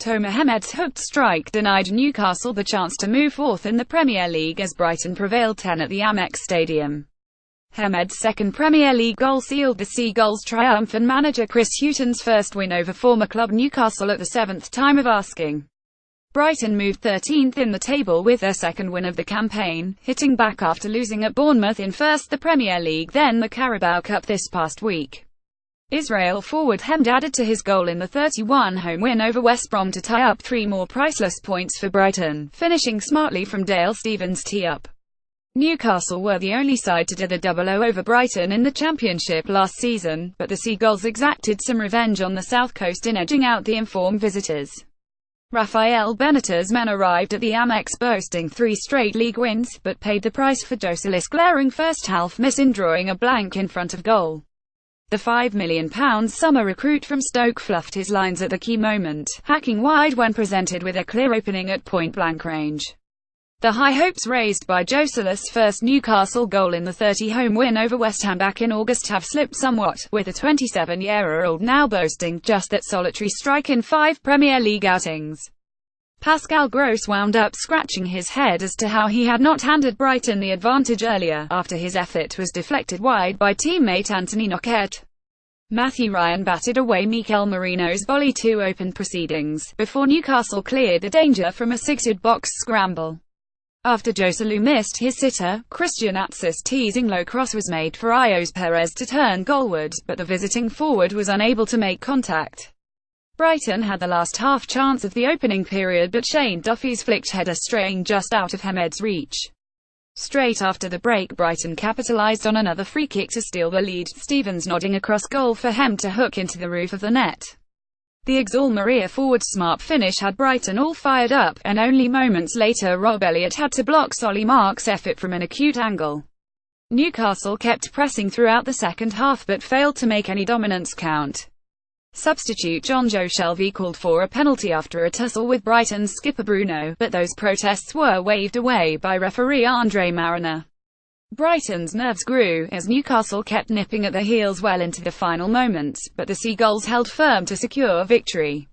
Mehmed's hooked strike denied Newcastle the chance to move fourth in the Premier League as Brighton prevailed 10 at the Amex Stadium. Mehmed's second Premier League goal sealed the Seagulls' triumph and manager Chris Hughton's first win over former club Newcastle at the seventh time of asking. Brighton moved 13th in the table with their second win of the campaign, hitting back after losing at Bournemouth in first the Premier League then the Carabao Cup this past week. Israel forward Mehmed added to his goal in the 3-1 win over West Brom to tie up 3 more priceless points for Brighton, finishing smartly from Dale Stephens' tee-up. Newcastle were the only side to do the 0-0 over Brighton in the Championship last season, but the Seagulls exacted some revenge on the South Coast in edging out the informed visitors. Rafael Benitez's men arrived at the Amex boasting 3 straight league wins, but paid the price for Joselis' glaring first-half miss in drawing a blank in front of goal. The £5 million summer recruit from Stoke fluffed his lines at the key moment, hacking wide when presented with a clear opening at point-blank range. The high hopes raised by Joselis' first Newcastle goal in the 30-home win over West Ham back in August have slipped somewhat, with the 27-year-old now boasting just that solitary strike in 5 Premier League outings. Pascal Gross wound up scratching his head as to how he had not handed Brighton the advantage earlier, after his effort was deflected wide by teammate Anthony Knockaert. Matthew Ryan batted away Mikel Merino's volley to open proceedings, before Newcastle cleared the danger from a 6-yard box scramble. After Joselu missed his sitter, Christian Atzis' teasing low cross was made for Ios Perez to turn goalward, but the visiting forward was unable to make contact. Brighton had the last half chance of the opening period, but Shane Duffy's flicked header straying just out of Mehmed's reach. Straight after the break, Brighton capitalised on another free kick to steal the lead, Stephens nodding across goal for Mehmed to hook into the roof of the net. The Exal Maria forward's smart finish had Brighton all fired up, and only moments later Rob Elliott had to block Solly Mark's effort from an acute angle. Newcastle kept pressing throughout the second half but failed to make any dominance count. Substitute Jonjo Shelvey called for a penalty after a tussle with Brighton's skipper Bruno, but those protests were waved away by referee Andre Mariner. Brighton's nerves grew, as Newcastle kept nipping at their heels well into the final moments, but the Seagulls held firm to secure victory.